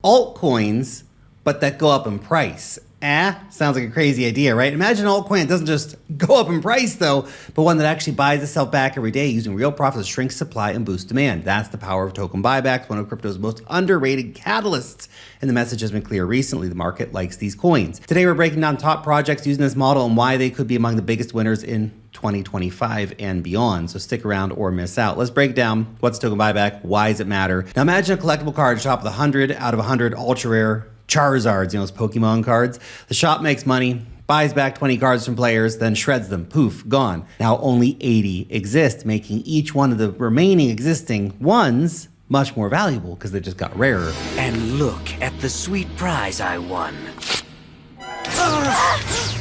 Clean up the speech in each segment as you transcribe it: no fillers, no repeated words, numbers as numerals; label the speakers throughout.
Speaker 1: altcoins, but that go up in price. Sounds like a crazy idea, right? Imagine an altcoin that doesn't just go up in price though, but one that actually buys itself back every day using real profits to shrink supply and boost demand. That's the power of token buybacks, one of crypto's most underrated catalysts. And the message has been clear recently, the market likes these coins. Today we're breaking down top projects using this model and why they could be among the biggest winners in 2025 and beyond. So stick around or miss out. Let's break down what's token buyback, why does it matter? Now imagine a collectible card at the top of the 100 out of 100 ultra rare Charizards, those Pokemon cards. The shop makes money, buys back 20 cards from players, then shreds them. Poof, gone. Now only 80 exist, making each one of the remaining existing ones much more valuable because they just got rarer.
Speaker 2: And look at the sweet prize I won.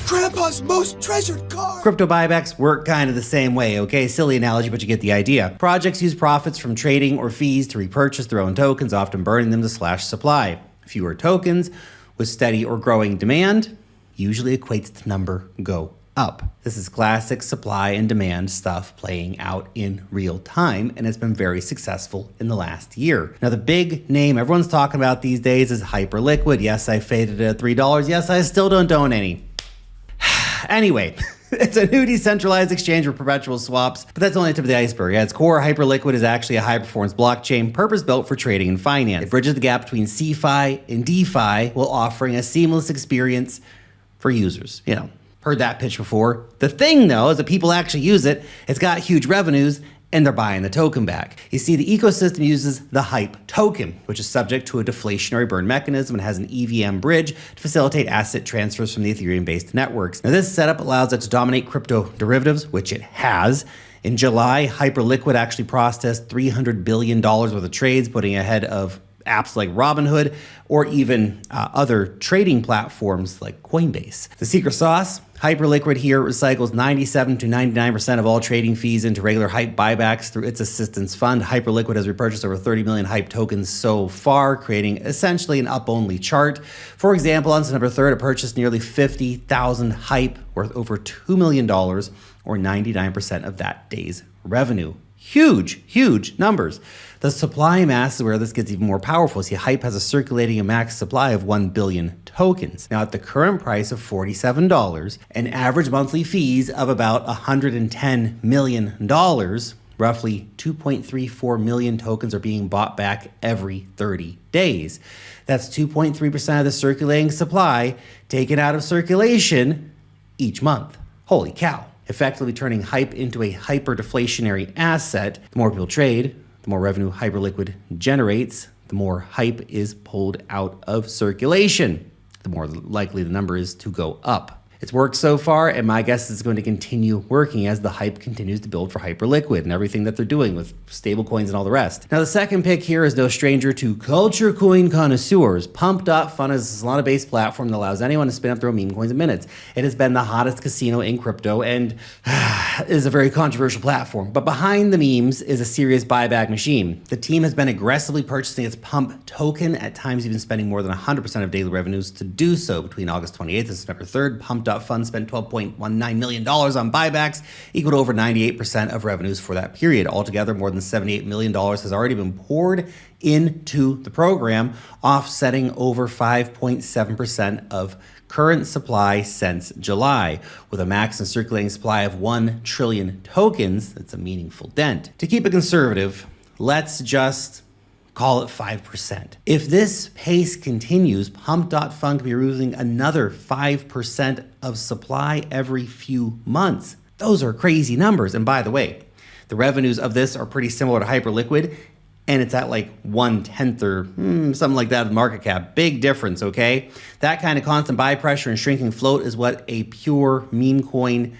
Speaker 3: Grandpa's most treasured card!
Speaker 1: Crypto buybacks work kind of the same way, okay? Silly analogy, but you get the idea. Projects use profits from trading or fees to repurchase their own tokens, often burning them to slash supply. Fewer tokens with steady or growing demand usually equates to number go up. This is classic supply and demand stuff playing out in real time, and it's been very successful in the last year. Now, the big name everyone's talking about these days is Hyperliquid. Yes, I faded it at $3. Yes, I still don't own any. Anyway, it's a new decentralized exchange for perpetual swaps, but that's only the tip of the iceberg. At its core, Hyperliquid is actually a high-performance blockchain purpose-built for trading and finance. It bridges the gap between CeFi and DeFi while offering a seamless experience for users. Heard that pitch before. The thing, though, is that people actually use it. It's got huge revenues, and they're buying the token back. You see, the ecosystem uses the HYPE token, which is subject to a deflationary burn mechanism and has an EVM bridge to facilitate asset transfers from the Ethereum-based networks. Now, this setup allows it to dominate crypto derivatives, which it has. In July, Hyperliquid actually processed $300 billion worth of trades, putting it ahead of apps like Robinhood or even other trading platforms like Coinbase. The secret sauce? Hyperliquid here recycles 97 to 99% of all trading fees into regular HYPE buybacks through its assistance fund. Hyperliquid has repurchased over 30 million HYPE tokens so far, creating essentially an up-only chart. For example, on September 3rd, it purchased nearly 50,000 HYPE worth over $2 million or 99% of that day's revenue. Huge, huge numbers. The supply mass is where this gets even more powerful. See, HYPE has a circulating max supply of 1 billion tokens. Now, at the current price of $47 and average monthly fees of about $110 million, roughly 2.34 million tokens are being bought back every 30 days. That's 2.3% of the circulating supply taken out of circulation each month. Holy cow. Effectively turning HYPE into a hyper-deflationary asset. The more people trade, the more revenue Hyperliquid generates, the more HYPE is pulled out of circulation, the more likely the number is to go up. It's worked so far, and my guess is it's going to continue working as the HYPE continues to build for Hyperliquid and everything that they're doing with stablecoins and all the rest. Now, the second pick here is no stranger to culture coin connoisseurs. Pump.fun is a Solana-based platform that allows anyone to spin up their own meme coins in minutes. It has been the hottest casino in crypto and is a very controversial platform. But behind the memes is a serious buyback machine. The team has been aggressively purchasing its Pump token, at times even spending more than 100% of daily revenues to do so. Between August 28th and September 3rd, Pump.fun spent $12.19 million on buybacks, equal to over 98% of revenues for that period. Altogether, more than $78 million has already been poured into the program, offsetting over 5.7% of current supply since July. With a max and circulating supply of 1 trillion tokens, that's a meaningful dent. To keep it conservative, let's just call it 5%. If this pace continues, Pump.fun could be losing another 5% of supply every few months. Those are crazy numbers. And by the way, the revenues of this are pretty similar to Hyperliquid, and it's at like 1/10 or something like that of market cap. Big difference, okay? That kind of constant buy pressure and shrinking float is what a pure meme coin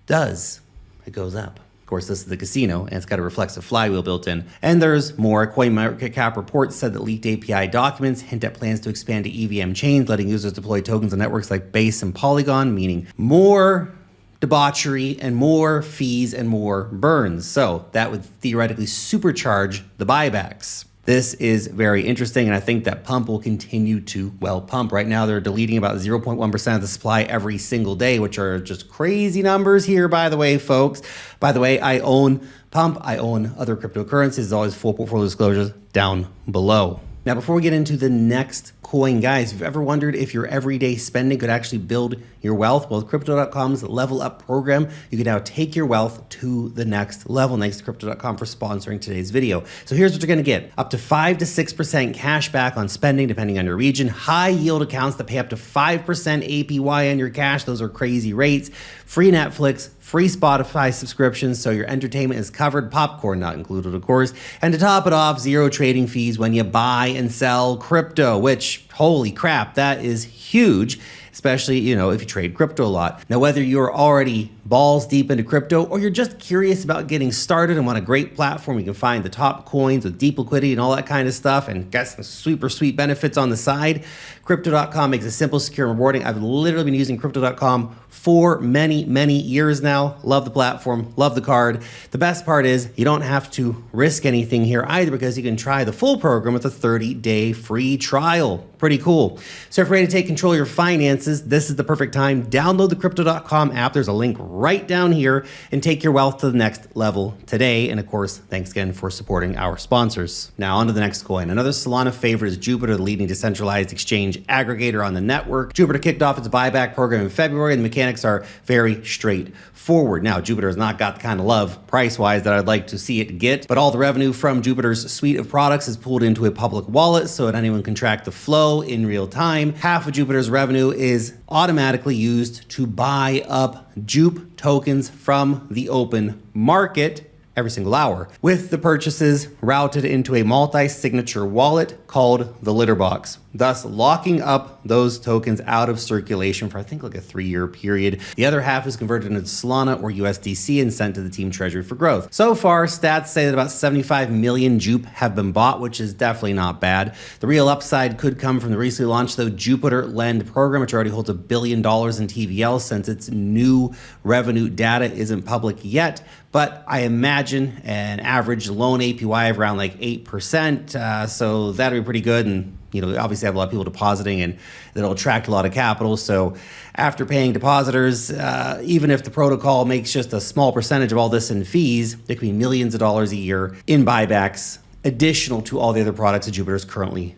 Speaker 1: does. It goes up. Of course, this is the casino, and it's got a reflexive flywheel built in. And there's more. CoinMarketCap reports said that leaked API documents hint at plans to expand to EVM chains, letting users deploy tokens on networks like Base and Polygon, meaning more debauchery and more fees and more burns. So that would theoretically supercharge the buybacks. This is very interesting, and I think that Pump will continue to, pump. Right now, they're deleting about 0.1% of the supply every single day, which are just crazy numbers here, by the way, folks. By the way, I own Pump. I own other cryptocurrencies. There's always full portfolio disclosures down below. Now, before we get into the next coin, guys, if you've ever wondered if your everyday spending could actually build your wealth, well, with Crypto.com's Level Up program, you can now take your wealth to the next level. Thanks to Crypto.com for sponsoring today's video. So here's what you're going to get. Up to 5 to 6% cash back on spending, depending on your region. High yield accounts that pay up to 5% APY on your cash. Those are crazy rates. Free Netflix, free Spotify subscriptions, so your entertainment is covered, popcorn not included, of course. And to top it off, zero trading fees when you buy and sell crypto, which, holy crap, that is huge, especially, if you trade crypto a lot. Now, whether you're already balls deep into crypto or you're just curious about getting started and want a great platform, you can find the top coins with deep liquidity and all that kind of stuff and get some super sweet benefits on the side. Crypto.com makes it simple, secure, and rewarding. I've literally been using Crypto.com for many, many years now. Love the platform, love the card. The best part is you don't have to risk anything here either because you can try the full program with a 30-day free trial. Pretty cool. So if you're ready to take control of your finances, this is the perfect time. Download the Crypto.com app. There's a link right down here and take your wealth to the next level today. And of course, thanks again for supporting our sponsors. Now on to the next coin. Another Solana favorite is Jupiter, the leading decentralized exchange aggregator on the network. Jupiter kicked off its buyback program in February, and the mechanics are very straightforward. Now, Jupiter has not got the kind of love price-wise that I'd like to see it get, but all the revenue from Jupiter's suite of products is pulled into a public wallet so that anyone can track the flow in real time. Half of Jupiter's revenue is automatically used to buy up Jupe tokens from the open market every single hour, with the purchases routed into a multi-signature wallet called the litter box, thus locking up those tokens out of circulation for I think like a 3-year period. The other half is converted into Solana or USDC and sent to the team treasury for growth. So far, stats say that about 75 million Jupe have been bought, which is definitely not bad. The real upside could come from the recently launched Jupiter Lend program, which already holds $1 billion in TVL since its new revenue data isn't public yet. But I imagine an average loan APY of around like 8%. So that'd be pretty good. And, obviously have a lot of people depositing and that'll attract a lot of capital. So after paying depositors, even if the protocol makes just a small percentage of all this in fees, it could be millions of dollars a year in buybacks, additional to all the other products that Jupiter is currently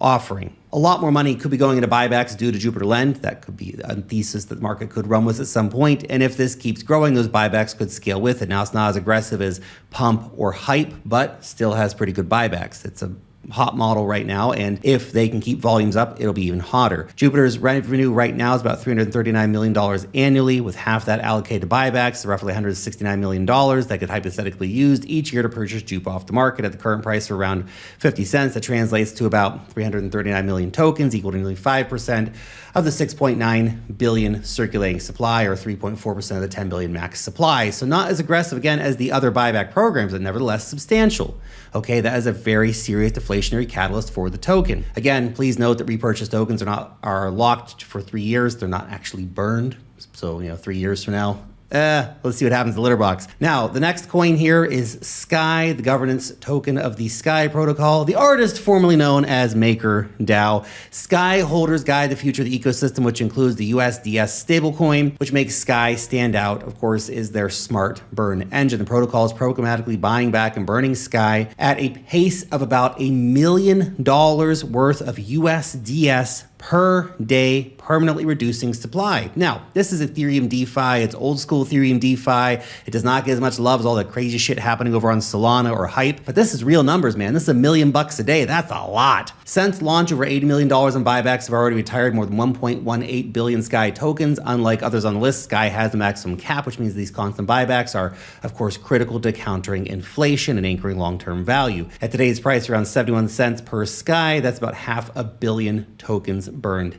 Speaker 1: offering. A lot more money could be going into buybacks due to Jupiter Lend. That could be a thesis that the market could run with at some point. And if this keeps growing, those buybacks could scale with it. Now, it's not as aggressive as Pump or Hype, but still has pretty good buybacks. It's a hot model right now, and if they can keep volumes up, it'll be even hotter. Jupiter's revenue right now is about $339 million annually, with half that allocated to buybacks, so roughly $169 million that could hypothetically used each year to purchase Jupe off the market at the current price of around 50 cents. That translates to about 339 million tokens, equal to nearly 5% of the 6.9 billion circulating supply, or 3.4% of the 10 billion max supply. So not as aggressive, again, as the other buyback programs, but nevertheless substantial. Okay, that is a very serious deflationary catalyst for the token. Again, please note that repurchase tokens are locked for 3 years. They're not actually burned. So, 3 years from now, let's see what happens to the litter box. Now, the next coin here is Sky, the governance token of the Sky protocol, the artist formerly known as MakerDao. Sky holders guide the future of the ecosystem, which includes the USDS stablecoin, which makes Sky stand out, of course, is their smart burn engine. The protocol is programmatically buying back and burning Sky at a pace of about $1 million worth of USDS per day, permanently reducing supply. Now, this is Ethereum DeFi. It's old school Ethereum DeFi. It does not get as much love as all the crazy shit happening over on Solana or Hype, but this is real numbers, man. This is $1 million a day. That's a lot. Since launch, over $80 million in buybacks have already retired more than 1.18 billion Sky tokens. Unlike others on the list, Sky has the maximum cap, which means these constant buybacks are, of course, critical to countering inflation and anchoring long-term value. At today's price, around 71 cents per Sky, that's about 500 million tokens burned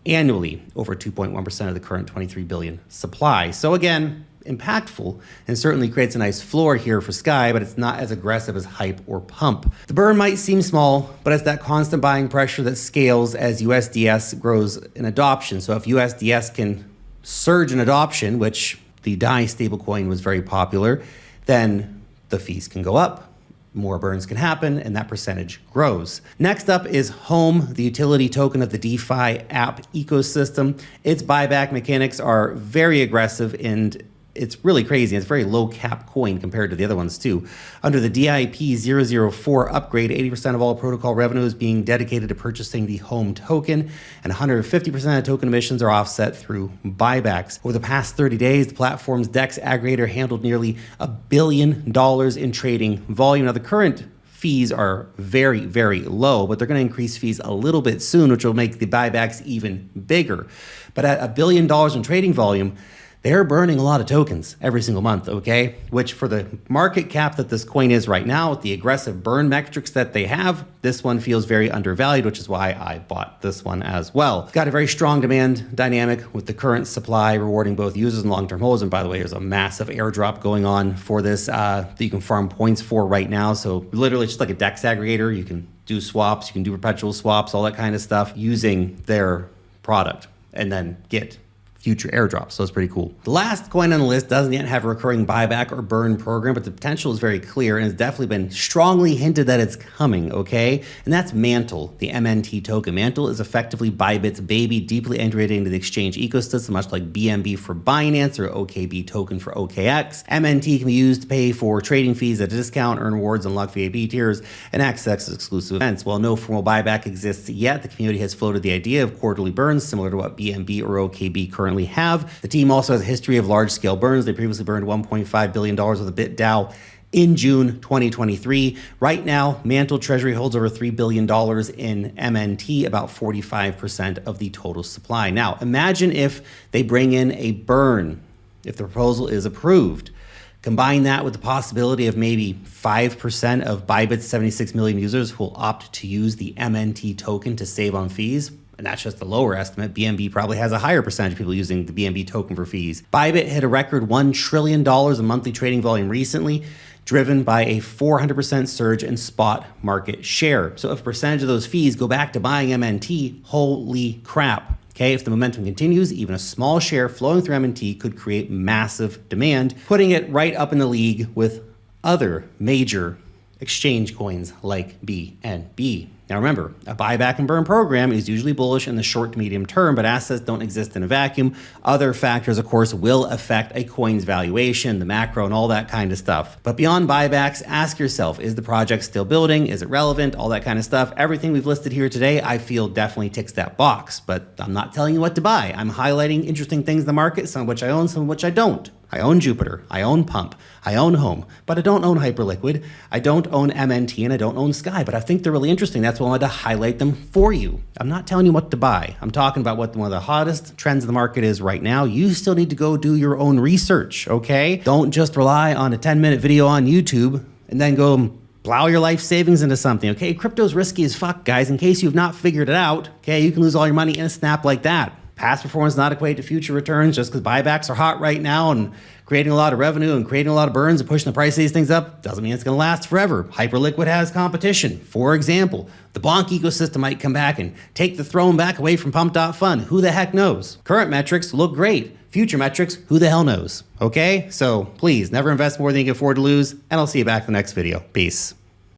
Speaker 1: annually, over 2.1% of the current 23 billion supply. So again, impactful and certainly creates a nice floor here for Sky, but it's not as aggressive as Hype or Pump. The burn might seem small, but it's that constant buying pressure that scales as USDS grows in adoption. So if USDS can surge in adoption, which the DAI stablecoin was very popular, then the fees can go up. More burns can happen, and that percentage grows. Next up is Home, the utility token of the DeFi App ecosystem. Its buyback mechanics are very aggressive and it's really crazy. It's a very low cap coin compared to the other ones too. Under the DIP-004 upgrade, 80% of all protocol revenue is being dedicated to purchasing the home token, and 150% of token emissions are offset through buybacks. Over the past 30 days, the platform's DEX aggregator handled nearly $1 billion in trading volume. Now, the current fees are very, very low, but they're going to increase fees a little bit soon, which will make the buybacks even bigger. But at $1 billion in trading volume, they're burning a lot of tokens every single month, okay? Which for the market cap that this coin is right now, with the aggressive burn metrics that they have, this one feels very undervalued, which is why I bought this one as well. It's got a very strong demand dynamic with the current supply rewarding both users and long-term holders. And by the way, there's a massive airdrop going on for this that you can farm points for right now. So literally it's just like a DEX aggregator. You can do swaps, you can do perpetual swaps, all that kind of stuff using their product and then get future airdrops. So it's pretty cool. The last coin on the list doesn't yet have a recurring buyback or burn program, but the potential is very clear and has definitely been strongly hinted that it's coming, okay? And that's Mantle, the MNT token. Mantle is effectively Bybit's baby, deeply integrated into the exchange ecosystem, much like BNB for Binance or OKB token for OKX. MNT can be used to pay for trading fees at a discount, earn rewards, unlock VIP tiers, and access exclusive events. While no formal buyback exists yet, the community has floated the idea of quarterly burns similar to what BNB or OKB currently have. The team also has a history of large-scale burns. They previously burned $1.5 billion with a BitDAO in June 2023. Right now, Mantle Treasury holds over $3 billion in MNT, about 45% of the total supply. Now, imagine if they bring in a burn, if the proposal is approved. Combine that with the possibility of maybe 5% of Bybit's 76 million users who will opt to use the MNT token to save on fees. And that's just the lower estimate. BNB probably has a higher percentage of people using the BNB token for fees. Bybit hit a record $1 trillion in monthly trading volume recently, driven by a 400% surge in spot market share. So if a percentage of those fees go back to buying MNT, holy crap. Okay, if the momentum continues, even a small share flowing through MNT could create massive demand, putting it right up in the league with other major exchange coins like BNB. Now remember, a buyback and burn program is usually bullish in the short to medium term, but assets don't exist in a vacuum. Other factors, of course, will affect a coin's valuation, the macro, and all that kind of stuff. But beyond buybacks, ask yourself, is the project still building? Is it relevant? All that kind of stuff. Everything we've listed here today, I feel definitely ticks that box, but I'm not telling you what to buy. I'm highlighting interesting things in the market, some of which I own, some of which I don't. I own Jupiter, I own Pump, I own Home, but I don't own Hyperliquid, I don't own MNT, and I don't own Sky, but I think they're really interesting. That's why I wanted to highlight them for you. I'm not telling you what to buy. I'm talking about what one of the hottest trends in the market is right now. You still need to go do your own research, okay? Don't just rely on a 10-minute video on YouTube and then go plow your life savings into something, okay? Crypto's risky as fuck, guys. In case you've not figured it out, okay, you can lose all your money in a snap like that. Past performance not equate to future returns. Just because buybacks are hot right now and creating a lot of revenue and creating a lot of burns and pushing the price of these things up doesn't mean it's going to last forever. Hyperliquid has competition. For example, the Bonk ecosystem might come back and take the throne back away from pump.fun. Who the heck knows? Current metrics look great. Future metrics, who the hell knows? Okay? So please never invest more than you can afford to lose, and I'll see you back in the next video. Peace.